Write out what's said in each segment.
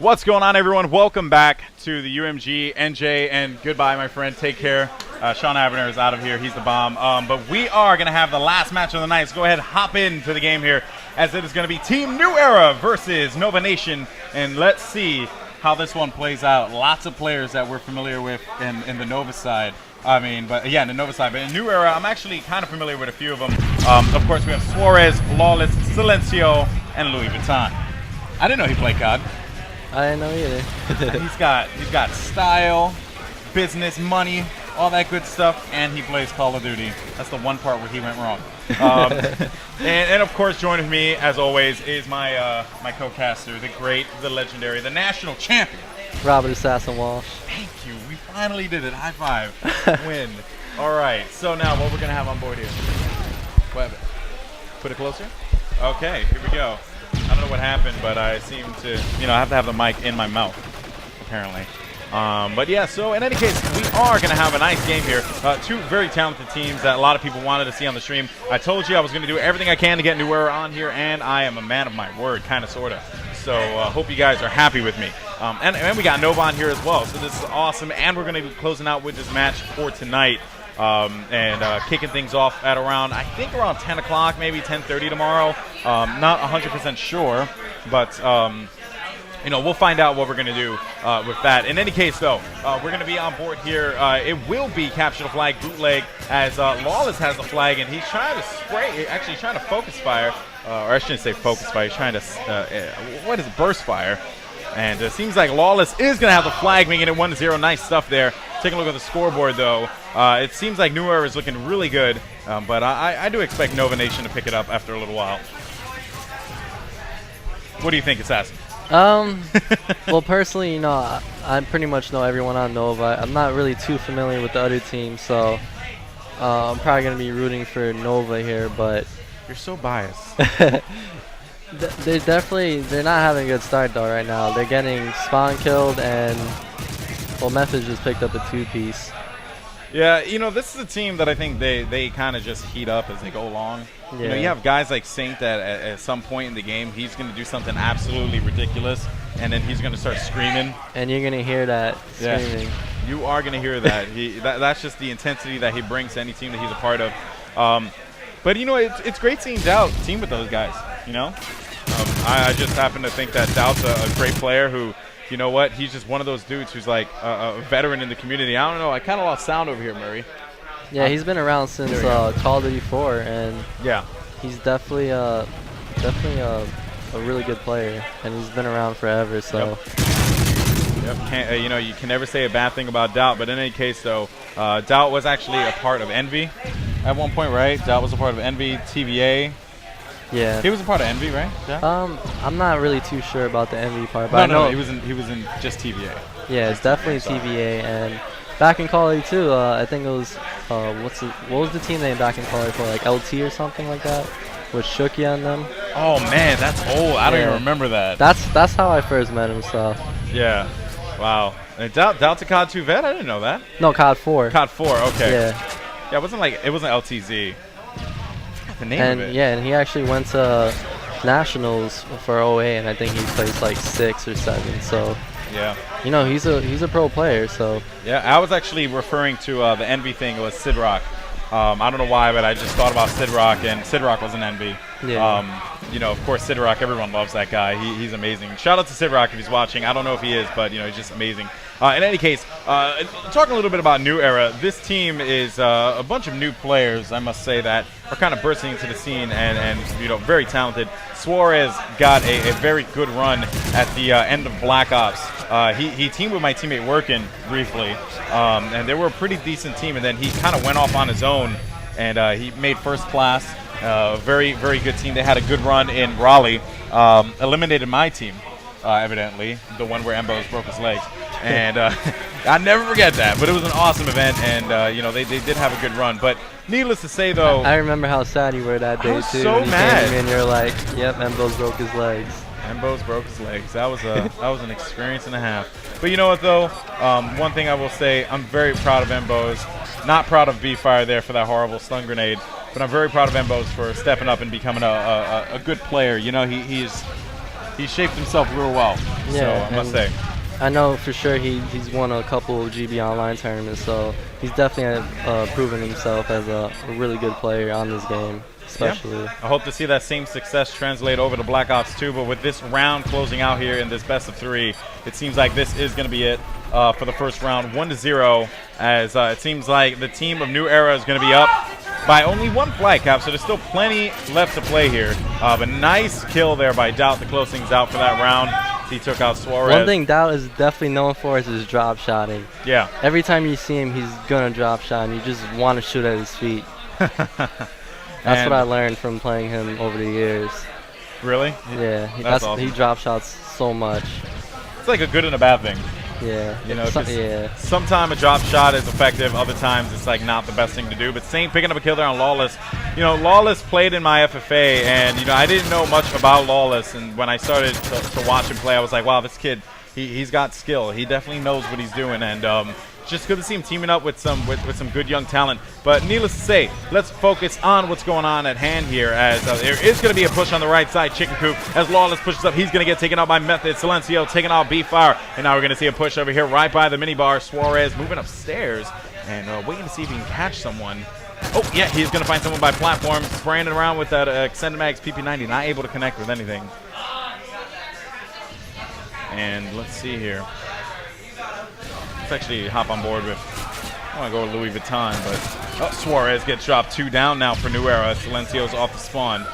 What's going on, everyone? Welcome back to the UMG, NJ, and goodbye, my friend. Take care. Sean Abner is out of here. He's the bomb. But we are going to have the last match of the night. So go ahead and hop into the game here, as it is going to be Team New Era versus Nova Nation. And let's see how this one plays out. Lots of players that we're familiar with in the Nova side. In the Nova side. But in New Era, I'm actually kind of familiar with a few of them. Of course, we have Suarez, Lawless, Silencio, and Louis Vuitton. I didn't know he played COD. I didn't know either. he's got style, business, money, all that good stuff, and he plays Call of Duty. That's the one part where he went wrong. And of course, joining me as always is my my co-caster, the great, the legendary, the national champion, Robert Assassin Walsh. Thank you. We finally did it. High five. Win. All right. So now, what we're gonna have on board here? Put it closer. Okay. Here we go. I don't know what happened, but I seem to, I have to have the mic in my mouth, apparently. But yeah, so in any case, we are going to have a nice game here. Two very talented teams that a lot of people wanted to see on the stream. I told you I was going to do everything I can to get New Era on here, and I am a man of my word, kind of, sort of. So hope you guys are happy with me. And we got Nova on here as well, so this is awesome. And we're going to be closing out with this match for tonight. Kicking things off at around 10 o'clock, maybe 10:30 tomorrow. Not 100% sure, but we'll find out what we're going to do with that. In any case, though, we're going to be on board here. It will be Capture the Flag bootleg, as Lawless has the flag, and he's trying to trying to focus fire, or I shouldn't say focus fire. He's trying to burst fire. And it seems like Lawless is going to have the flag, making it 1-0. Nice stuff there. Taking a look at the scoreboard, though. It seems like New Era is looking really good, but I do expect Nova Nation to pick it up after a little while. What do you think, Assassin? Well, personally, I pretty much know everyone on Nova. I'm not really too familiar with the other teams, so I'm probably going to be rooting for Nova here, but... You're so biased. They're not having a good start, though, right now. They're getting spawn killed, and, well, Memphis just picked up a two-piece. Yeah, this is a team that I think they kind of just heat up as they go along. Yeah. You have guys like Saint that at some point in the game, he's going to do something absolutely ridiculous, and then he's going to start screaming. And you're going to hear that screaming. Yeah, you are going to hear that. That's just the intensity that he brings to any team that he's a part of. But, it's great seeing Doubt team with those guys, I just happen to think that Doubt's a great player who, he's just one of those dudes who's like a veteran in the community. I don't know. I kind of lost sound over here, Murray. Yeah, he's been around since Call of Duty 4, and yeah, he's definitely a really good player, and he's been around forever. So, you can never say a bad thing about Doubt. But in any case, though, Doubt was actually a part of Envy at one point, right? Doubt was a part of Envy, TVA. Yeah, he was a part of Envy, right? Yeah. I'm not really too sure about the Envy part, but I know he was in just TVA. Yeah, it's definitely TVA, and back in Call of Duty 2, I think it was what was the team name back in Call of Duty 4, like LT or something like that, with Shuki on them. Oh man, that's old. I don't even remember that. That's how I first met him. So. Yeah. Wow. Delta COD 2 vet? I didn't know that. No, COD 4. COD 4. Okay. Yeah. Yeah, it wasn't LTZ. The name of it. Yeah, and he actually went to nationals for OA, and I think he placed like 6 or 7. So yeah, he's a pro player. So yeah, I was actually referring to the Envy thing. It was Sid Rock. I don't know why, but I just thought about Sid Rock, and Sid Rock was an Envy. Yeah. Of course, Sid Rock. Everyone loves that guy. He's amazing. Shout out to Sid Rock if he's watching. I don't know if he is, but he's just amazing. In any case, talking a little bit about New Era, this team is a bunch of new players, I must say, that are kind of bursting into the scene and very talented. Suarez got a very good run at the end of Black Ops. He teamed with my teammate Workin briefly, and they were a pretty decent team, and then he kind of went off on his own, and he made first class. Very, very good team. They had a good run in Raleigh, eliminated my team, evidently, the one where Embos broke his legs. And I never forget that. But it was an awesome event, and they did have a good run. But needless to say, though, I remember how sad you were that day too. I was so mad. And you're like, "Yep, Embos broke his legs." Embos broke his legs. That was an experience and a half. But you know what, though? One thing I will say, I'm very proud of Embos. Not proud of B-Fire there for that horrible stun grenade. But I'm very proud of Embos for stepping up and becoming a good player. He's he shaped himself real well. Yeah, so I must say. I know for sure he's won a couple of GB Online tournaments, so he's definitely proven himself as a really good player on this game, especially. Yeah. I hope to see that same success translate over to Black Ops 2, but with this round closing out here in this best of 3, it seems like this is going to be it for the first round, 1-0, as it seems like the team of New Era is going to be up by only 1 flag cap, so there's still plenty left to play here. But nice kill there by Doubt to close things out for that round. He took out Suarez. One thing Doubt is definitely known for is his drop shotting. Yeah. Every time you see him, he's gonna drop shot, and you just want to shoot at his feet. That's what I learned from playing him over the years. Really? Yeah, that's awesome. He drop shots so much. It's like a good and a bad thing. Yeah. You know, yeah. sometimes a drop shot is effective, other times it's like not the best thing to do. But Saint picking up a kill there on Lawless. You know, Lawless played in my FFA, and you know, I didn't know much about Lawless, and when I started to watch him play, I was like, wow, this kid, he's got skill. He definitely knows what he's doing, and just good to see him teaming up with some good young talent. But needless to say, let's focus on what's going on at hand here, as there is going to be a push on the right side. Chicken Coop, as Lawless pushes up, he's going to get taken out by Method. Silencio taking out B-Fire, and now we're going to see a push over here right by the minibar. Suarez moving upstairs and waiting to see if he can catch someone. Oh, yeah, he's going to find someone by platform, spraying it around with that Extended Mags PP90, not able to connect with anything. And let's see here. Let's actually hop on board with, I want to go with Louis Vuitton, but Suarez gets dropped 2 down now for New Era. Silencio's off the spawn.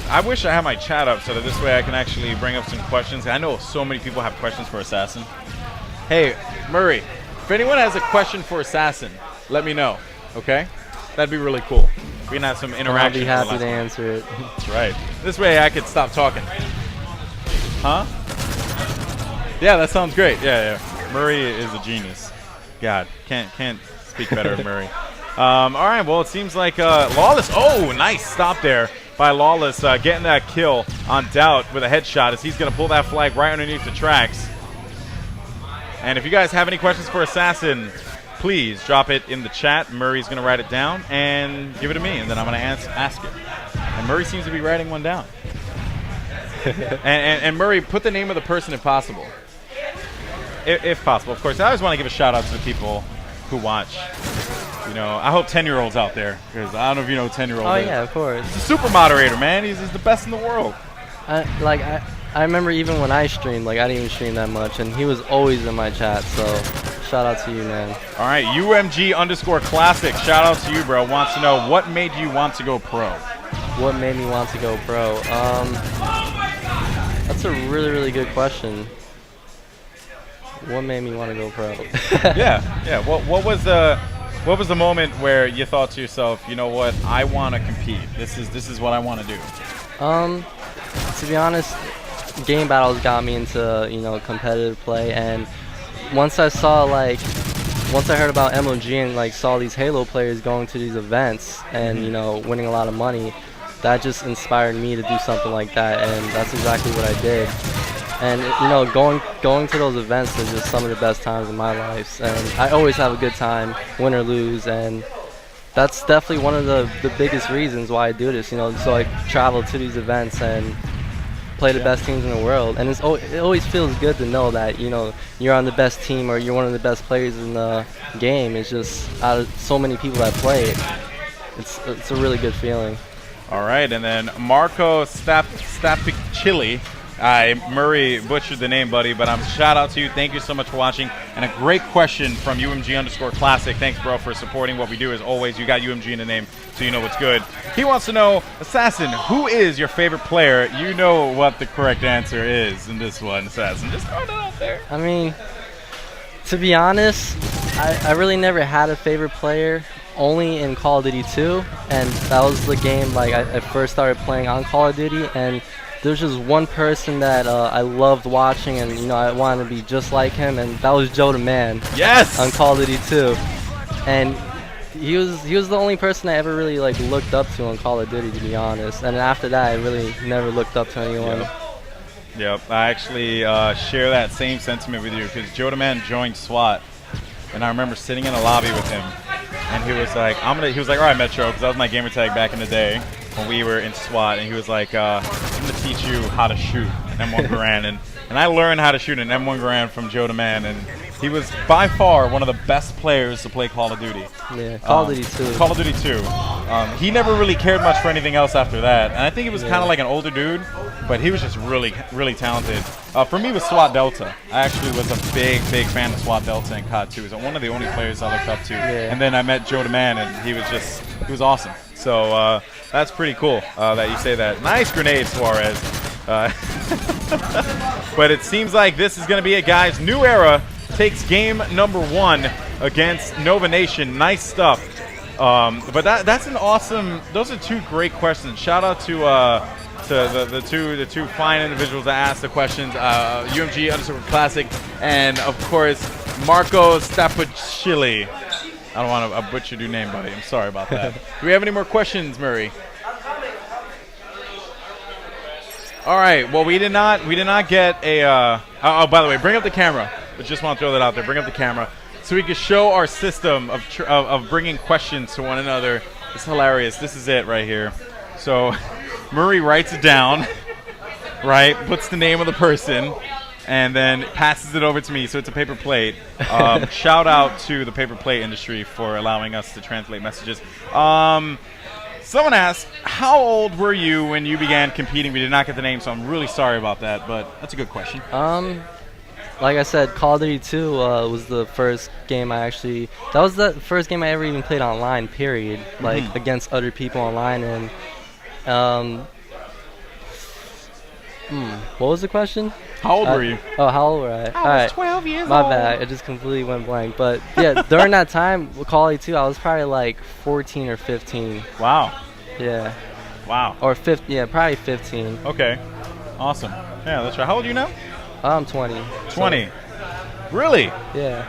I wish I had my chat up so that this way I can actually bring up some questions. I know so many people have questions for Assassin. Hey, Murray, if anyone has a question for Assassin, let me know, okay? That'd be really cool. We can have some interaction. I'll be happy to answer it. That's right. This way I could stop talking. Huh? Yeah, that sounds great. Yeah. Murray is a genius. God, can't speak better of Murray. All right, well, it seems like Lawless. Oh, nice stop there by Lawless, getting that kill on Doubt with a headshot, as he's going to pull that flag right underneath the tracks. And if you guys have any questions for Assassin, please drop it in the chat. Murray's going to write it down and give it to me, and then I'm going to ask it. And Murray seems to be writing one down. and Murray, put the name of the person if possible. If possible, of course. I always want to give a shout out to the people who watch. You know, I hope 10-year-olds out there, because I don't know if you know 10-year-olds. Oh, yeah, of course. He's a super moderator, man. He's the best in the world. I remember even when I streamed, like, I didn't even stream that much, and he was always in my chat, so shout out to you, man. All right, UMG_classic, shout out to you, bro. Wants to know, what made you want to go pro? What made me want to go pro? That's a really, really good question. What made me want to go pro? yeah. What was the moment where you thought to yourself, you know what, I want to compete. This is what I want to do. To be honest, game battles got me into, you know, competitive play, and once I heard about MOG and like saw these Halo players going to these events and you know, winning a lot of money, that just inspired me to do something like that, and that's exactly what I did. And you know, going to those events is just some of the best times in my life, and I always have a good time, win or lose, and that's definitely one of the biggest reasons why I do this. You know, so I travel to these events and play the best teams in the world, and it always feels good to know that, you know, you're on the best team or you're one of the best players in the game. It's just out of so many people that play it, it's a really good feeling. All right, and then Marco Stapicchili. Murray butchered the name, buddy, but shout out to you. Thank you so much for watching. And a great question from UMG_classic. Thanks, bro, for supporting what we do. As always, you got UMG in the name, so you know what's good. He wants to know, Assassin, who is your favorite player? You know what the correct answer is in this one, Assassin. Just throw it out there. I mean, to be honest, I really never had a favorite player, only in Call of Duty 2, and that was the game like I first started playing on Call of Duty, and there's just one person that I loved watching, and you know, I wanted to be just like him, and that was Joe the Man. Yes. On Call of Duty 2, and he was the only person I ever really like looked up to on Call of Duty, to be honest. And after that, I really never looked up to anyone. Yep. I actually share that same sentiment with you, because Joe the Man joined SWAT, and I remember sitting in a lobby with him, and he was like, he was like, all right, Metro, because that was my gamer tag back in the day when we were in SWAT, and he was like, I'm going to teach you how to shoot an M1 Garand, and I learned how to shoot an M1 Garand from Joe the Man, and he was by far one of the best players to play Call of Duty. Yeah, Call of Duty 2. Call of Duty 2. He never really cared much for anything else after that, and I think he was kind of like an older dude, but he was just really, really talented. For me, it was SWAT Delta. I actually was a big, big fan of SWAT Delta and COD 2. He was one of the only players I looked up to. Yeah. And then I met Joe the Man, and he was awesome. So that's pretty cool that you say that. Nice grenade, Suarez. But it seems like this is going to be it, guys. New Era takes game number 1 against Nova Nation. Nice stuff. But that's an awesome. Those are 2 great questions. Shout out to the two fine individuals that asked the questions. UMG_Classic, and of course Marco Stapachili. I don't want to butcher your name, buddy. I'm sorry about that. Do we have any more questions, Murray? All right. Well, we did not get a. Oh, by the way, bring up the camera. I just want to throw that out there. Bring up the camera so we can show our system of bringing questions to one another. It's hilarious. This is it right here. So Murray writes it down, right? Puts the name of the person, and then passes it over to me. So it's a paper plate. Shout out to the paper plate industry for allowing us to translate messages. Someone asked, how old were you when you began competing? We did not get the name, so I'm really sorry about that, but that's a good question. Like I said, Call of Duty 2 was the first game I actually. That was the first game I ever even played online. Period. Like against other people online. And what was the question? How old were you? Oh, how old were I? I was 12 years old. My bad. It just completely went blank. But yeah, during that time, with Call of Duty 2, I was probably like 14 or 15. Wow. Yeah. Wow. Or 15. Yeah, probably 15. Okay. Awesome. Yeah, that's right. How old are you now? I'm 20. 20. So. Really? Yeah.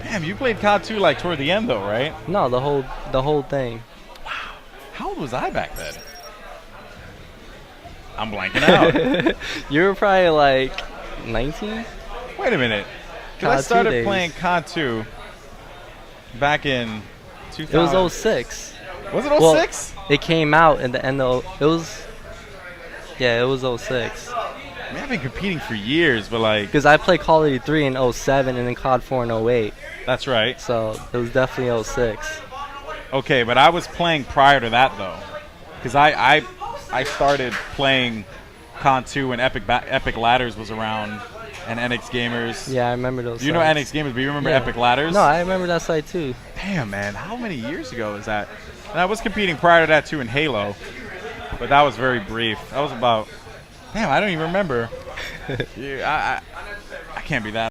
Damn, you played COD 2 like toward the end though, right? No, the whole thing. Wow. How old was I back then? I'm blanking out. You were probably like 19? Wait a minute. Because I started playing COD 2 back in 2000. It was 06. Was it 06? Well, it came out in the end of it was 06. I mean, I've been competing for years, but like... Because I played Call of Duty 3 in 07 and then COD 4 in 08. That's right. So it was definitely 06. Okay, but I was playing prior to that, though. Because I started playing COD 2 when Epic Ladders was around and NX Gamers. Yeah, I remember those You know NX Gamers, but you remember Epic Ladders? No, I remember that site, too. Damn, man. How many years ago is that? And I was competing prior to that, too, in Halo. But that was very brief. That was about... Damn, I don't even remember. I can't be that